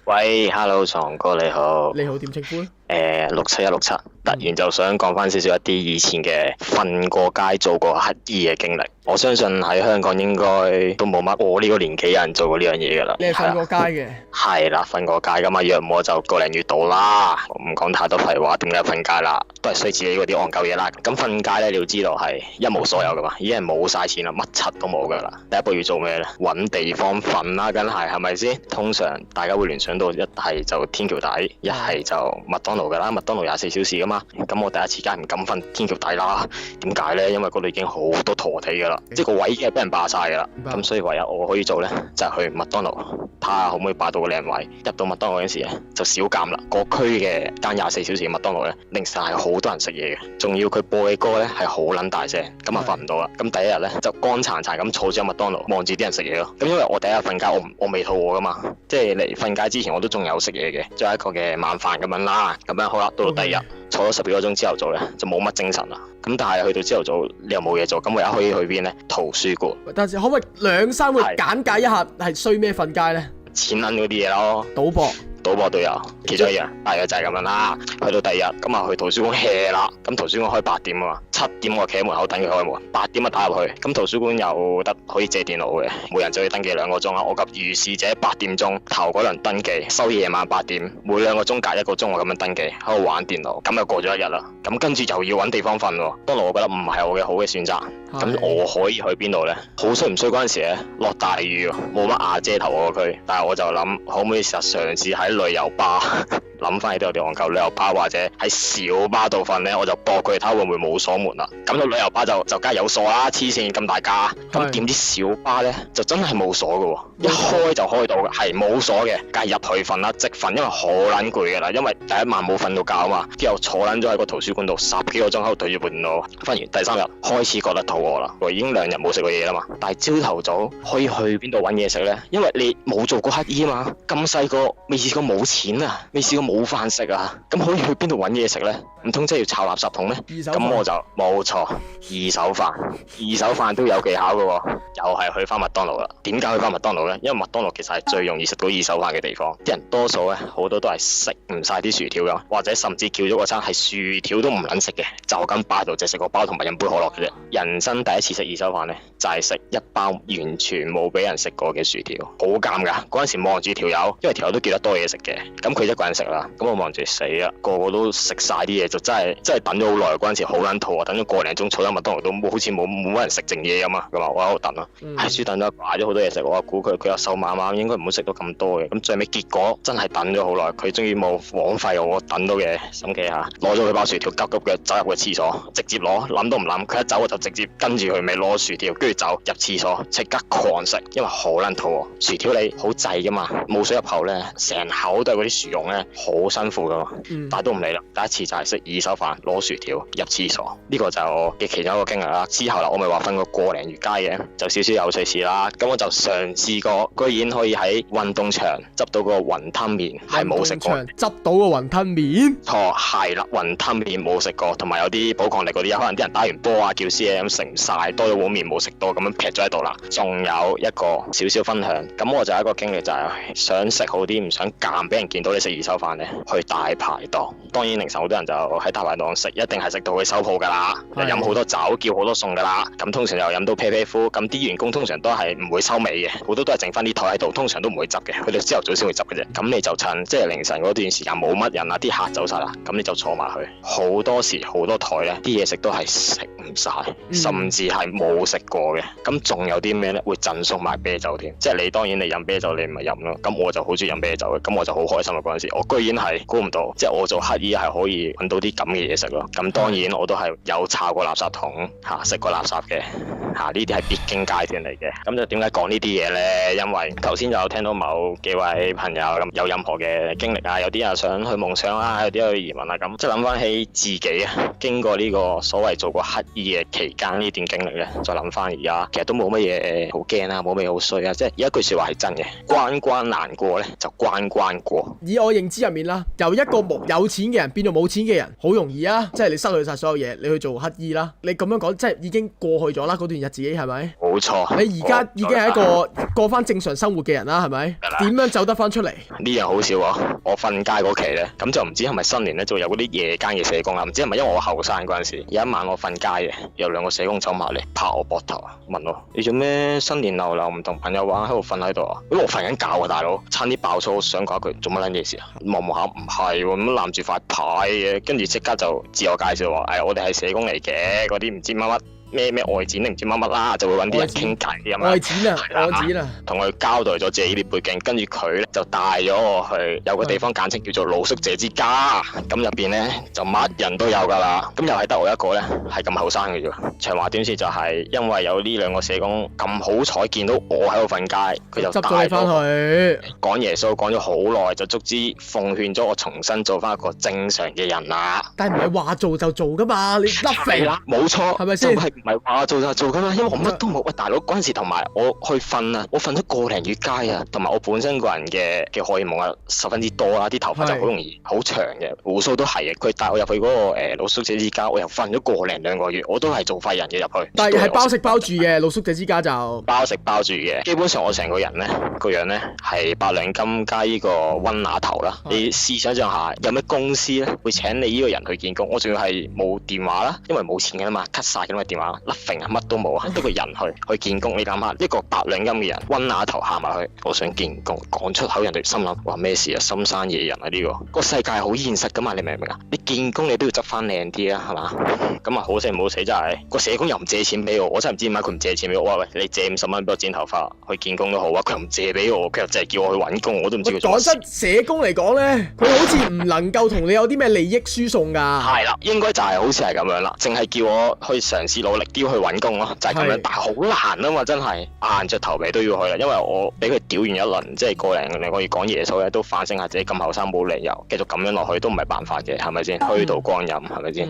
喂，Hello，床哥你好。你好，點稱呼咧？67167，突然就想講翻少少一啲以前嘅瞓過街做過乞衣嘅經歷。我相信喺香港應該都冇乜我呢個年紀有人做過呢樣嘢噶啦。你係瞓過街嘅？係啦，瞓過街噶嘛，約我就個零月到啦。唔講太多廢話，點解瞓街啦？都係衰自己嗰啲戇鳩嘢啦。咁瞓街咧，你要知道係一無所有噶嘛，已經係冇晒錢啦，乜柒都冇噶啦。第一步要做咩咧？搵地方瞓啦，梗係咪先？通常大家會聯想到一係就天橋底，一係就麥當勞噶啦，麥當勞24小時噶嘛。咁我第一次梗係唔敢瞓天橋底啦。點解咧？因為嗰度已經好多陀地噶啦，即係個位已經係俾人霸晒噶啦。咁所以唯有我可以做咧，就係去麥當勞睇下可唔可以霸到個靚位。入到麥當勞嗰陣時咧，就少減啦。個區嘅間24小時嘅麥當勞咧，凌晨係好多人食嘢嘅，仲要佢播嘅歌咧係好撚大聲，咁啊瞓唔到啦。咁第一日咧就乾殘殘咁坐住喺麥當勞望住啲人食嘢咯。咁因為我第一日瞓覺，我未肚餓噶嘛，即係嚟瞓覺之前我都仲有食嘢嘅，仲有一個嘅晚飯咁樣啦。咁樣好啦，到第二日坐咗10幾個鐘之後做咧，就冇乜精神啦。咁但係去到朝頭早你又冇嘢做，咁我而家可以去邊咧？圖書館。但係可唔可以2-3個簡介一下係衰咩瞓街咧？錢銀嗰啲嘢咯，賭博都有，其中一樣，大約就係咁樣啦。去到第二日，咁啊去圖書館 hea 啦。咁圖書館開8點啊嘛，7點我企喺門口等佢開門，8點啊打入去。咁圖書館有得可以借電腦嘅，每人就要登記2個鐘啦。我及如是者8點鐘頭嗰輪登記，收夜晚8點，每2個鐘隔1個鐘我咁樣登記，喺度玩電腦，咁就過咗一日啦。咁跟住又要揾地方瞓喎。當然我覺得唔係我嘅好嘅選擇。咁我可以去邊度呢？好衰唔衰嗰陣時咧，落大雨喎，冇乜瓦遮頭嗰個區。但係我就諗，可唔可以實嘗試喺旅遊巴諗翻起都有啲戇鳩，旅遊巴或者喺小巴度瞓呢，我就駁佢睇下會唔會冇鎖門啦。咁到旅遊巴就梗係有鎖啦，黐線咁大架。咁點知小巴呢，就真係冇鎖嘅喎，一開就開到嘅，係冇鎖嘅，梗係入去瞓啦，直瞓，因為好撚攰嘅啦，因為第一晚冇瞓到覺啊嘛，之後坐撚咗喺個圖書館度10幾個鐘喺度對住部電腦，瞓完第3日開始覺得肚餓啦，我已經2日冇食過嘢啦嘛。但係朝頭早可以去邊度揾嘢食呢？因為你冇做過乞衣啊嘛，咁細個未試過冇錢啊，未試過冇飯食啊，咁可以去邊度揾嘢食呢？唔通真係要抄垃圾桶咩？咁我就冇錯，二手飯都有技巧嘅喎，又係去翻麥當勞啦。點解去翻麥當勞呢？因為麥當勞其實係最容易食到二手飯嘅地方，啲人多數咧好多都係食唔晒啲薯條噶，或者甚至叫咗個餐係薯條都唔撚食嘅，就咁擺喺度只食個包同埋飲杯可樂嘅啫。人生第一次食二手飯呢，就係食一包完全冇俾人食過嘅薯條，好尷㗎。嗰陣時望住條友，因為條友都叫得多嘢食嘅，咁佢一個人食啦，咁我望住死啦，個個都食晒啲嘢，就真係等咗好耐。嗰陣時好撚肚啊，等咗個零鐘坐喺麥當勞都好似冇乜人食剩嘢咁啊，咁啊我喺度等啦，係等咗擺咗好多嘢食，我估佢又瘦蜢蜢，應該唔會食到咁多嘅。咁最尾結果真係等咗好耐，佢終於冇枉費我等到嘅心機下，攞咗佢包薯條急急腳走入個廁所，直接攞，諗都唔諗，佢一走我就直接跟住佢咪攞薯條，跟住走入廁所即刻狂食，因為好撚肚喎。薯條你好滯噶嘛，冇水入口咧，成口都係嗰啲薯蓉咧，好辛苦噶嘛。但係都唔理啦，第一次就係食二手飯攞薯條入廁所，呢個就係我嘅其中一個經歷啦。之後啦，我咪話瞓過個零月街嘅，就少少有趣事啦。咁我就嘗試過，居然可以喺運動場執到個雲吞麵，係冇食過。執到個雲吞麵？錯，係啦，雲吞麵冇食過，同埋有啲寶礦力嗰啲，可能啲人打完波啊，叫 CM 食唔晒，多咗碗麵冇食到，咁樣劈咗喺度啦。仲有一個少少分享，咁我就有一個經歷就係想食好啲，唔想間俾人見到你食二手飯咧，去大排檔。當然凌晨好多人就喺大排檔食，一定係食到佢收鋪噶啦，飲好多酒，叫好多餸噶啦。咁通常又飲到啤啤呼，咁啲員工通常都係唔會收尾嘅，好多都係剩翻啲台喺度，通常都唔會執嘅，佢哋朝頭早先會執嘅啫。咁你就趁即係凌晨嗰段時間冇乜人啊，啲客走晒啦，咁你就坐埋去。好多時好多台咧，啲嘢食都係食唔晒，甚至係冇食過嘅。咁仲有啲咩咧？會贈送埋啤酒添，即係你當然你飲啤酒你咪飲咯。咁我就好中意飲啤酒嘅，咁我就好開心啊！嗰陣時我居然係估唔到，即係我做乞衣係可以揾到啲咁嘅嘢食咯。咁當然我都係有抄過垃圾桶嚇，食過垃圾嘅嚇，呢啲係必經階段嚟嘅。咁就點解講呢啲嘢呢？因為頭先就有聽到某幾位朋友咁有任何嘅經歷啊，有啲人想去夢想啊，有啲去移民啊，咁即係諗翻起自己啊，經過呢個所謂做過乞衣嘅期間呢段經歷呢，再諗翻而家其實都冇乜嘢好驚啊，冇乜嘢好衰啊，即係有一句説話係真嘅，關關難過呢，就關關過。以我認知入面面啦，由一個有錢嘅人變到冇錢嘅人，好容易啊！即係你失去晒所有嘢，你去做乞衣啦。你咁樣講，即係已經過去咗啦，嗰段日子係咪？冇錯。你而家已經係一個過翻正常生活嘅人啦，係咪？點樣走得翻出嚟？呢樣好笑啊！我瞓街嗰期咧，咁就唔知係咪新年咧，就有嗰啲夜間嘅社工啊？唔知係咪因為我後生嗰陣時，有一晚我瞓街嘅，有兩個社工走埋嚟拍我膊頭，問我：你做咩新年流流唔同朋友玩喺度瞓喺度啊？因為我瞓緊覺啊，大佬，差啲爆粗，想講一句做乜撚嘢事啊？望望下唔係喎，咁攬住塊牌嘅，跟住即刻就自我介紹話：我哋係社工嚟嘅，嗰啲唔知乜乜。咩外展定唔知乜乜啦，就會揾啲人傾偈咁樣。外展啊，同佢交代咗自己啲背景，跟住佢咧就帶咗我去有個地方簡稱叫做露宿者之家，咁入邊咧就乜人都有噶啦，咁又係得我一個咧係咁後生嘅啫。長話短說就係因為有呢兩個社工咁好彩見到我喺度瞓街，佢就執咗你翻去講耶穌，講咗好耐，就足之奉勸咗我重新做翻一個正常嘅人啦。但係唔係話做就做噶嘛，你甩肥啦，冇錯，係咪先？唔係話做就做噶嘛，因為我乜都冇。喂，大佬嗰陣時同埋我去瞓啊，我瞓咗個零月街啊，同埋我本身個人嘅荷爾蒙啊十分之多啦，啲頭髮就好容易好長嘅，鬍鬚都係嘅。佢帶我入去嗰個露宿者之家，我又瞓咗個零兩個月，我都係做廢人嘅入去。但係包食包住嘅露宿者之家就包食包住嘅，基本上我成個人咧個樣咧係8兩金加呢個溫拿頭啦。你試想象下，有咩公司咧會請你呢個人去見工？我仲要係冇電話啦，因為冇錢噶嘛 ，cut 晒嘅嘛電話。甩揈啊，乜都冇啊，一個人去見工，你諗下，一個8兩金嘅人，溫拿頭行埋去，我想見工，講出口人哋心諗，哇咩事啊，深山野人啊呢個世界係好現實噶嘛，你明唔明啊？你見工你都要執翻靚啲啊，係嘛？咁啊好死唔好死真係，個社工又唔借錢俾我真係唔知點解佢唔借錢俾我。喂，你借50蚊俾我剪頭髮去見工都好啊，佢又唔借俾我，佢又淨係叫我去揾工，我都唔知佢做乜。講真，社工嚟講咧，佢好似唔能夠同你有啲咩利益輸送㗎。係啦，應該就係好似係咁樣啦，淨係叫我去嘗試努力啲去揾工咯，就係咁樣。但係好難啊嘛，真係硬着頭皮都要去啦，因為我俾佢屌完一輪，即係個零我要講耶穌咧，都反省下自己咁後生冇理由繼續咁樣落去，都唔係辦法嘅，係咪先？虛度光陰係咪先？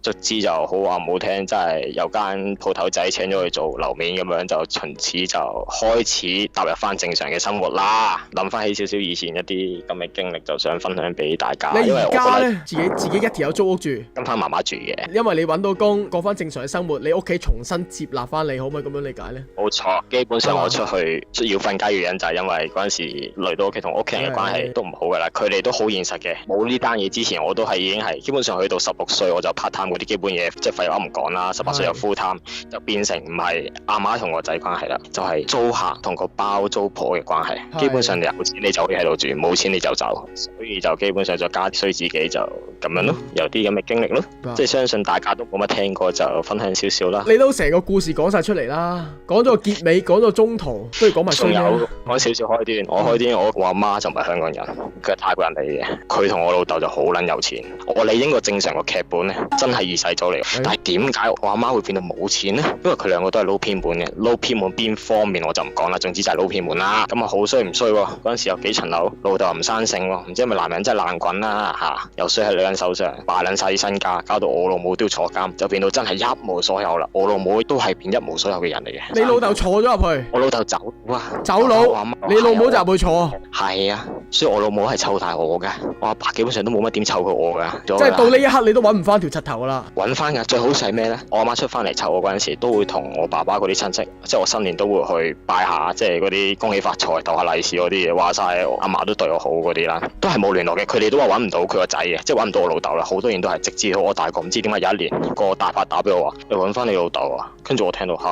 卒之就好話唔好聽，真係有間鋪頭仔請咗佢做樓面咁樣，就從此就開始踏入翻正常嘅生活啦。諗翻起少少以前一啲咁嘅經歷，就想分享俾大家。你而家咧自己一條友租屋住，跟翻媽媽住嘅。因為你揾到工，過翻正常嘅生活，你屋企重新接納翻你，可唔可以咁樣理解咧？冇錯，基本上我出去要瞓街原因就係因為嗰陣時累到屋企同屋企人嘅關係都唔好噶啦，佢哋都好現實嘅。冇呢單嘢之前，我都係已經係基本上去到16歲我就 part time 嗰啲基本嘢，即係廢話唔講啦。18歲有 full time 就變成唔係阿媽同個仔關係啦，就係租客同個包租婆嘅關係。基本上你有錢你就可以喺度住，冇錢你就走，所以就基本上就加衰自己就咁樣咯，有啲咁嘅經歷咯，即係相信大家都冇乜聽過，就分享少少啦。你都成個故事講晒出嚟啦，講咗結尾，講咗中途，不如講埋衰嘢。講少少開端，我開端我阿媽就唔係香港人，佢係泰國人嚟嘅，佢同我老豆就好撚有錢。我理應個正常個劇本咧，真係預使咗嚟。但係點解我阿媽會變到冇錢咧？因為佢兩個都係撈偏門嘅，撈偏門邊方面我就唔講啦，總之就係撈偏門啦。咁啊好衰唔衰喎？嗰陣時有幾層樓，老豆又唔生性喎，唔知係咪男人真係爛滾啦嚇，又衰喺女人手上，敗撚晒啲身家，搞到我老母都要坐監，就變到真係一無所有啦。我老母都係變一無所有嘅人嚟嘅。你老豆坐咗入去？我老豆走啊，走佬。你老母就入去坐？係啊，所以我老母係湊大我嘅，我阿爸基本上都冇乜點湊過我嘅。即係到呢一刻你都揾唔翻條柒頭啦。揾翻㗎，最好係咩咧？我阿媽出翻嚟湊我嗰陣時，都會同我爸爸嗰啲親戚，即係我新年都會去拜下，即係嗰啲恭喜發財、逗下利是嗰啲嘢。話晒阿嫲都對我好嗰啲啦，都係冇聯絡嘅。佢哋都話揾唔到佢個仔嘅，即係揾唔到我老豆啦。好多年都係直至到我大個，唔知點解有一年個大伯打俾我話：你揾翻你老豆啊！跟住我聽到嚇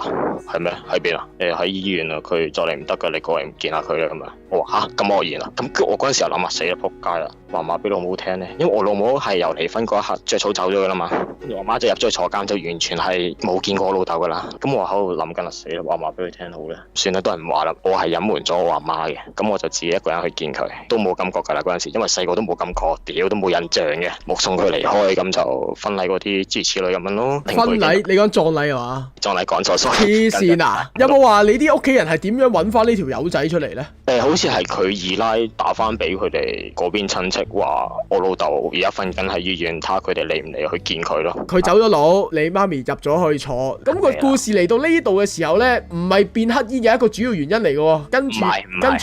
係咩？喺邊啊？喺醫院啊！佢再嚟唔得㗎，你過嚟見下佢啦咁樣。我話嚇咁愕然啦，咁我嗰陣時候諗下死啦，仆街啦！話唔話俾老母聽咧，因為我老母係由離婚嗰一刻着草走咗噶啦嘛，跟住我媽就入咗去坐監，就完全係冇見過我老豆噶啦。咁我喺度諗緊啦，死啦，話唔話俾佢聽好咧？算啦，都係唔話啦。我係隱瞞咗我阿媽嘅，咁我就自己一個人去見佢，都冇感覺噶啦嗰陣時，因為細個都冇感覺，屌都冇印象嘅，目送佢離開，咁就婚禮嗰啲諸如此類咁樣咯。婚禮你嗰講葬禮係嘛？葬禮講錯，sorry。黐線啊！有冇話你啲屋企人係點樣揾翻呢條友仔出嚟咧？好似係佢二奶打翻俾佢哋嗰邊親戚，話我老豆而家瞓緊喺醫院，睇下佢哋嚟唔嚟去見佢咯。佢走咗佬，你媽咪入咗去坐。咁個故事嚟到呢度嘅時候咧，唔係變乞衣嘅一個主要原因嚟嘅喎。跟住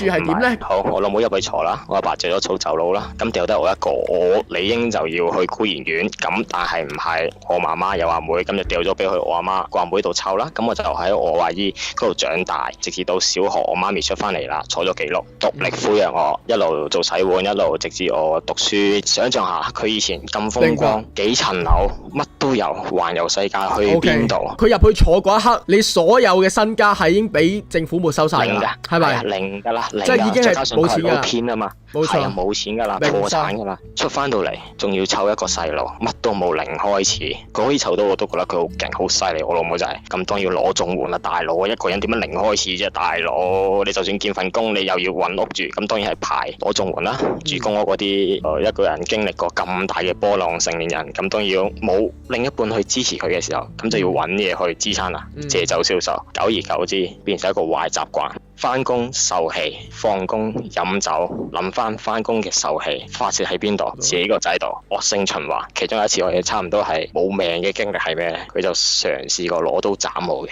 係點咧？好，我老母入去坐啦，我阿爸借咗草走佬啦，咁掉低我一個，我理應就要去孤兒院，咁但係唔係，我媽媽有阿妹，咁就掉咗俾佢我阿媽個阿妹度湊啦，咁我就喺我阿姨嗰度長大，直至到小學我媽咪出翻嚟啦，坐咗幾碌，獨力撫養我，一路做洗碗，一路直至我讀書。想象下佢以前咁風光，幾層樓，乜都有，環遊世界，去邊度？佢入去坐嗰一刻，你所有嘅身家係已經俾政府沒收晒㗎啦，係咪？零㗎啦，即係已經係冇錢㗎啦。偏啊嘛，冇錯，冇錢㗎啦，破產㗎啦。出翻到嚟，仲要湊一個細路，乜都冇，零開始。佢可以湊到我都覺得佢好勁，好犀利。我老母就係咁，當然要攞綜援啦，大佬，一個人點樣零開始啫，大佬？你就算見份工，你又要揾屋住，咁當然係排攞綜援啦。住公屋嗰啲，一個人經歷過咁大嘅波浪，成年人咁當然冇另一半去支持佢嘅時候，咁就要揾嘢去支撐啦，借酒消受。久而久之，變成一個壞習慣。翻工受氣，放工飲酒，諗翻工嘅受氣，發泄喺邊度？自己個仔度，惡性循環。其中有一次我哋差唔多係冇命嘅經歷係咩咧？佢就嘗試過攞刀斬我嘅。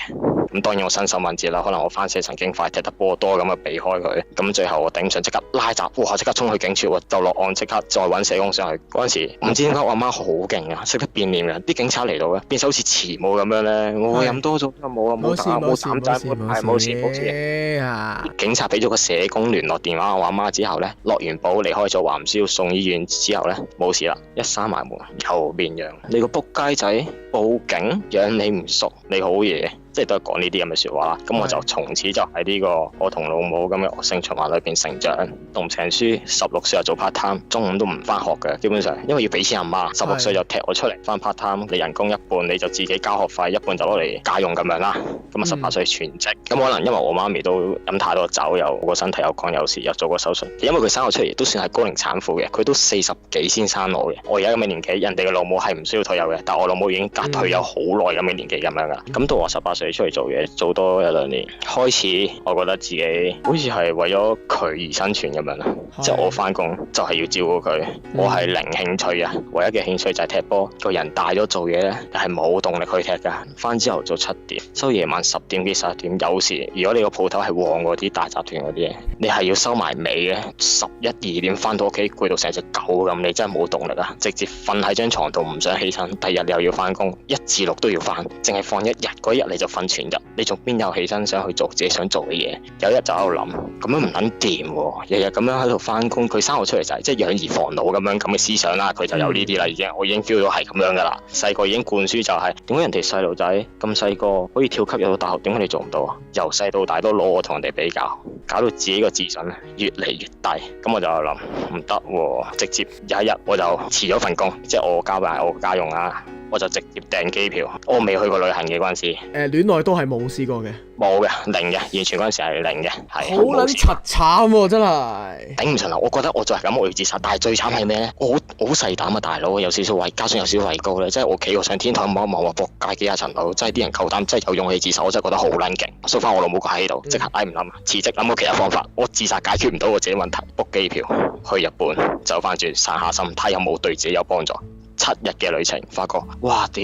咁當然我身手敏捷啦，可能我翻車神經快，踢得波多咁啊避開佢。咁最後我頂唔順，即刻拉閘，哇！即刻衝去警署，就落案，即刻再揾社工上去。嗰陣時唔知點解我阿媽好勁啊，識得變臉嘅。啲警察嚟到咧，變手好似慈母咁樣咧，我飲多咗冇啊，冇膽仔，冇事。警察俾咗個社工聯絡電話我阿媽之後咧，落完保離開咗，話唔需要送醫院之後咧，冇事啦，一閂埋門又變樣。你個仆街仔報警養你唔熟，你好嘢。即係都係講呢啲咁嘅説話啦，咁我就從此就喺呢個我同老母咁嘅惡性循環裏邊成長，讀唔成書，16歲就做 part time，中午都唔翻學嘅，基本上因為要俾錢阿媽，16歲就踢我出嚟翻 part time，你人工一半你就自己交學費，一半就攞嚟家用咁樣啦。咁啊18歲全職，咁可能因為我媽咪都飲太多酒，又個身體又乾有事，又做過手術，因為佢生我出嚟都算係高齡產婦嘅，佢都40幾先生我嘅。我而家咁嘅年紀，人哋嘅老母係唔需要退休嘅，但我老母已經隔退休好耐咁嘅年紀咁樣噶。咁到我18歲出嚟做嘢，做多1-2年，開始我覺得自己好似係為咗佢而生存咁樣啦。即係我翻工就係要照顧佢，我係零興趣啊，唯一嘅興趣就係踢波。個人大咗做嘢咧，係冇動力去踢噶。翻朝頭早7點，收夜晚10點幾11點。有時如果你個鋪頭係旺嗰啲大集團嗰啲嘢，你係要收埋尾嘅，11、12點翻到屋企攰到成隻狗咁，你真係冇動力啊！直接瞓喺張床度唔想起身，第二日你又要翻工，1至6都要翻，淨係放1日，嗰1日你就瞓全日，你仲邊有起身想去做自己想做嘅嘢？有一日就喺度諗，咁樣唔撚掂喎，日日咁樣喺度翻工，佢生我出嚟就係即係養兒防老咁嘅思想啦，佢就有呢啲啦，我已經 feel 到係咁樣噶啦。細個已經灌輸就係點解人哋細路仔咁細個可以跳級入到大學，點解你做唔到啊？由細到大都攞我同人哋比較，搞到自己個自信越嚟越低。咁我就諗唔得喎，直接有一日我就辭咗份工，即係我交埋我家用啊。我就直接訂機票，我未去過旅行嘅嗰陣時。戀愛都係冇試過嘅，冇嘅，零嘅，完全嗰陣時係零嘅，係。好撚柒慘喎，真係。頂唔順啦！我覺得我就係咁，我要自殺。但係最慘係咩咧？我好細膽啊，大佬，有少少位，加上有少少畏高咧，即係我企過上天台望一望，話仆街幾廿層樓，真係啲人夠膽，真係有勇氣自殺，我真係覺得好撚勁。收翻我老母個喺度，即刻唔諗，辭職諗個其他方法。我自殺解決唔到我自己問題，book 機票去日本，走翻轉散下心，睇有冇對自己有幫助。7日嘅旅程，發覺哇屌！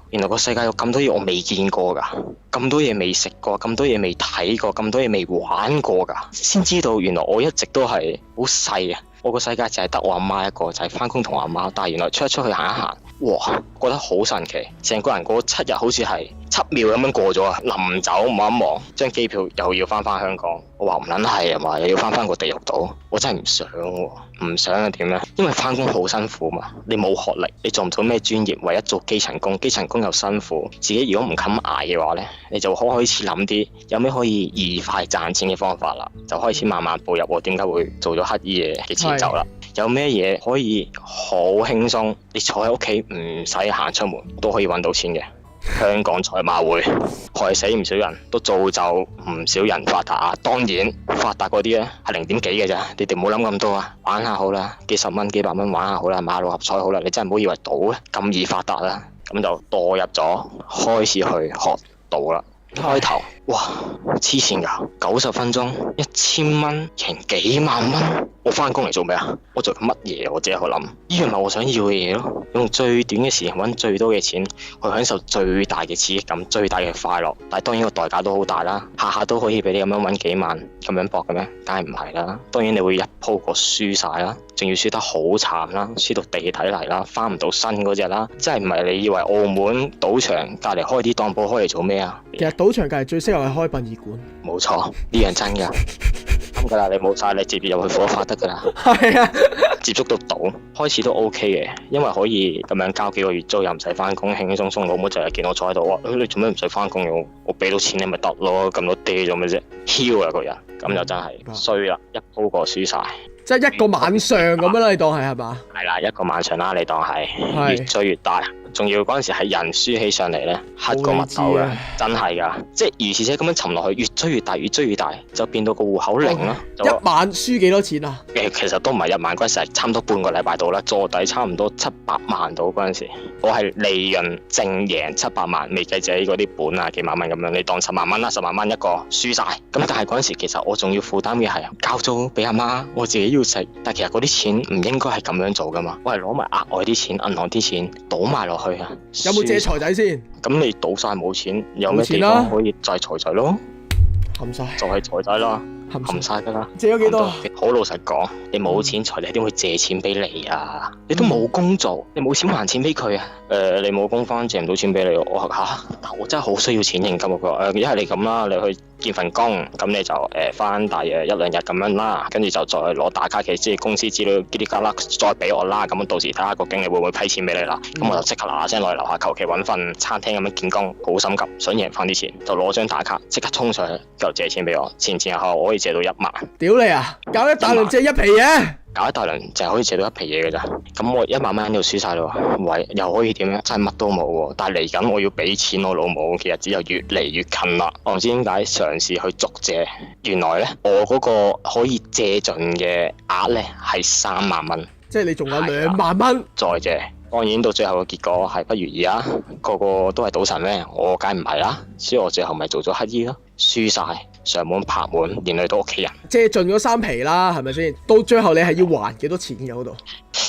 原來個世界有咁多嘢我未見過㗎，咁多嘢未食過，咁多嘢未睇過，咁多嘢未玩過㗎，先知道原來我一直都係好細啊！我個世界就係得我阿媽一個，就係翻工同我阿媽。但係原來出去行一行，哇，覺得好神奇！成個人嗰7日好似係7秒咁樣過咗啊！臨走望一望，張機票又要翻香港。我話唔撚係啊嘛，又要翻個地獄島。我真係唔想喎，唔想啊點咧？因為翻工好辛苦嘛，你冇學歷，你做唔到咩專業，唯一做基層工，基層工又辛苦。自己如果唔襟捱嘅話咧，你就開始諗啲有咩可以易快賺錢嘅方法啦，就開始慢慢步入我點解會做咗乞衣嘅前奏啦。有咩嘢可以好輕鬆，你坐喺屋企唔使行出門都可以揾到錢嘅？香港賽馬會害死唔少人，都造就唔少人發達啊！當然發達嗰啲咧係0點幾嘅咋，你哋唔好諗咁多啊！玩下好啦，幾十蚊幾百蚊玩下好啦，買6合彩好啦，你真係唔好以為賭咧咁易發達啦！咁就墮入咗，開始去學賭啦。開頭哇黐線㗎，90分鐘1000蚊贏幾萬蚊，我翻工嚟做咩啊？我做緊乜嘢？我自己喺度諗，呢樣咪我想要嘅嘢咯。用最短嘅時間揾最多嘅錢，去享受最大嘅刺激感、最大嘅快樂。但係當然個代價都好大啦，下下都可以俾你咁樣揾幾萬咁樣搏嘅咩？梗係唔係啦。當然你會一鋪過輸晒啦，仲要輸得好慘啦，輸到地底嚟啦，翻唔到身嗰隻啦。真係唔係你以為澳門賭場隔離開啲當鋪開嚟做咩啊？其實賭場隔離最適合係開殯儀館。冇錯，呢樣真㗎。啱㗎啦，你冇晒，你直接入去火化得㗎啦。係啊，接觸到賭開始都 OK 嘅，因為可以咁樣交幾個月租又唔使翻工，輕輕鬆鬆。老母就係見我坐喺度，話你做咩唔使翻工嘅？我俾到錢你咪得咯，咁多爹做咩啫？囂啊個人，咁就真係衰啦，一鋪過輸晒。即係一個晚上咁樣啦，你當係嘛？係啦，一個晚上啦，你當係越追越大。仲要嗰陣時係人輸起上嚟咧，黑過墨斗嘅，真係㗎。即係如是者咁樣沉落去，越追越大，越追越大，就變到個戶口零啦。一晚輸幾多錢啊？其實都唔係1萬，嗰陣時係差唔多半個禮拜到啦，坐底差唔多700萬到嗰陣時。我係利潤淨贏700萬，未計自己嗰啲本啊幾萬蚊咁樣，你當10萬蚊啦，10萬蚊一個輸晒。咁但係嗰陣時其實我仲要負擔嘅係交租俾阿媽，我自己要食。但其實嗰啲錢唔應該係咁樣做㗎嘛，我係攞埋額外啲錢，銀行啲錢賭埋落去啊。有冇借財仔先？咁你賭晒冇錢，有咩地方可以就係財仔咯？冚晒，就係財仔啦，冚晒㗎啦。借咗幾多？好老實講，你冇錢財，你點會借錢俾你啊？你都冇工做，你冇錢還錢俾佢啊？你冇工返，借唔到錢俾你。我我真係好需要錢現金。佢話一係你咁啦，你去見份工，咁你就返大約1-2日咁樣啦，跟住就再攞打卡嘅即係公司資料嘰哩㗎啦，再俾我啦。咁到時睇下個經理會唔會批錢俾你啦。咁我就即刻嗱嗱聲落去樓下求其揾份餐廳咁樣見工，好心急，想贏翻啲錢，就攞張打卡即刻衝上去，就借錢俾我。前後我可以借到1萬。屌你啊！搞一大輪借一皮嘢。搞一大輪就係可以借到一皮嘢嘅咋，咁我1萬蚊就輸晒咯，喂，又可以點樣？真係乜都冇喎，但係嚟緊我要俾錢我老母嘅日子又越嚟越近啦。我唔知點解嘗試去續借，原來咧我嗰個可以借盡嘅額咧係3萬蚊，即係你仲有2萬蚊再借。當然到最後嘅結果係不如意啊，個個都係賭神咩？我梗唔係啦，所以我最後咪做咗乞衣咯，輸晒。上門拍門，連累到屋企人，借盡咗3皮啦，係咪先？到最後你係要還幾多錢嘅嗰度？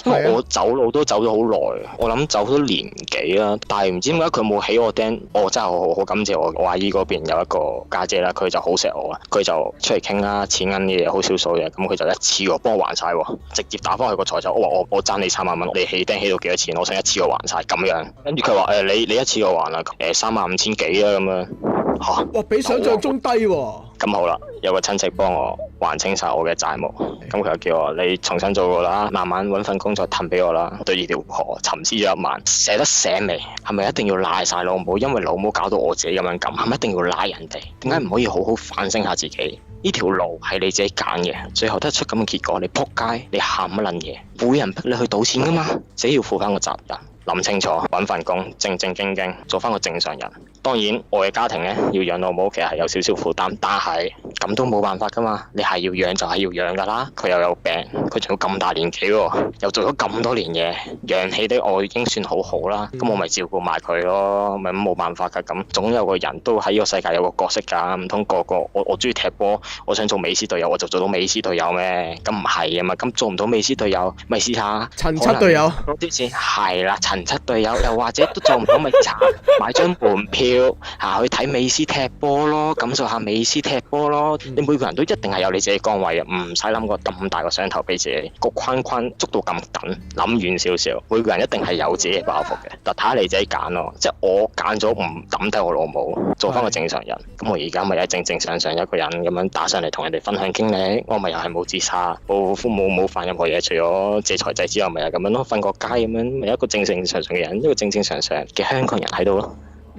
因為我走路都走咗好耐，我諗走咗年幾啦，但係唔知點解佢冇起我釘，我真係好感謝我阿姨嗰邊有一個家姐啦，佢就好錫我啊，佢就出嚟傾啦，錢銀嘅嘢好少數嘅，咁佢就一次過幫我還晒，直接打翻去個財仔，我話我爭你3萬蚊，你起釘起到幾多錢？我想一次過還晒咁樣，跟住佢話你一次過還啦，35000幾啊咁樣。哇，比想象中低喎。咁好啦，有個親戚幫我還清晒我嘅債務，咁佢就叫我你重新做過啦，慢慢揾份工作騰俾我啦。對呢條河沉思咗1晚，捨得醒未？係咪一定要賴晒老母？因為老母搞到我自己咁樣咁，係咪一定要賴人哋？點解唔可以好好反省下自己？呢條路係你自己揀嘅，最後得出咁嘅結果，你仆街，你喊乜撚嘢？冇人逼你去賭錢噶嘛，自己要負翻個責任。諗清楚，揾份工，正正經經做翻個正常人。當然，我嘅家庭咧要養老母，其實係有少少負擔，但係咁都冇辦法噶嘛。你係要養就係要養噶啦。佢又有病，佢仲要咁大年紀喎，又做咗咁多年嘢，養起啲我已經算好好啦。咁我咪照顧埋佢咯，咪冇辦法噶。咁總有個人都喺呢個世界有個角色㗎，唔通個我中意踢波，我想做美斯隊友，我就做到美斯隊友咩？咁唔係啊嘛。咁做唔到美斯隊友，咪試下陳七隊友。多啲錢係啦。陳七隊友，又或者都做唔到咪買張門票去睇美斯踢波咯，感受下美斯踢波咯。你每個人都一定係有你自己崗位嘅，唔使諗個咁大個雙頭俾自己，個框框捉到咁緊，諗遠少少。每個人一定係有自己嘅包袱嘅，但睇下你自己揀咯。即係我揀咗唔抌低我老母，做翻個正常人。咁我而家咪係正正常常一個人咁樣打上嚟同人哋分享經歷，我咪又係冇自殺，冇犯任何嘢，除咗借財仔之外，咪係咁樣咯，瞓個街咁樣，咪一個正正常常嘅人，一個正正常常嘅香港人喺度咯。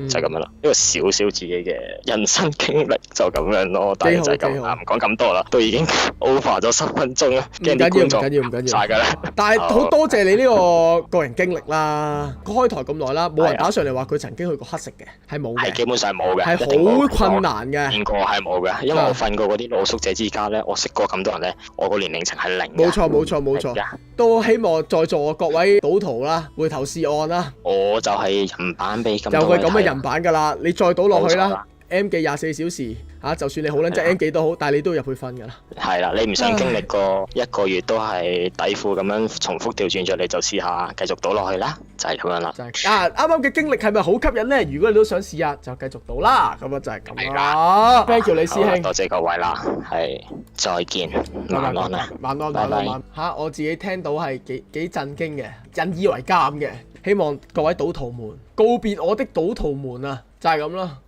就係咁樣啦，一個少少自己嘅人生經歷就咁樣咯，但係就係咁，唔講咁多啦，都已經 over 咗10分鐘啦，唔緊要，晒噶啦。但係好多謝你呢個人經歷啦，開台咁耐啦，冇人打上嚟話佢曾經去過乞食嘅，係冇嘅，係基本上冇嘅，係好困難嘅。見過係冇嘅，因為我瞓過嗰啲露宿者之家咧，我識過咁多人咧，我個年齡層係0。冇錯。都希望在座各位賭徒啦，回頭是岸啦，我就係人版俾咁有佢咁嘅多位睇人版㗎啦，你再賭落去啦冇錯啦。 M 記24小時嚇，就算你好撚真 M 記都好，但係你都要入去瞓㗎啦。係啦，你唔想經歷過一個月都係底褲咁樣重複調轉着，你就試下繼續賭落去啦，就係咁樣啦。就係啱啱嘅經歷係咪好吸引呢？如果你都想試下，就繼續賭啦。咁啊就係咁啦。Thank you 李師兄，多謝各位啦，係再見，晚安啦，晚安，拜拜晚安嚇！我自己聽到係幾震驚嘅，引以為鑑嘅。希望各位賭徒們告別我的賭徒們啊，就係咁啦。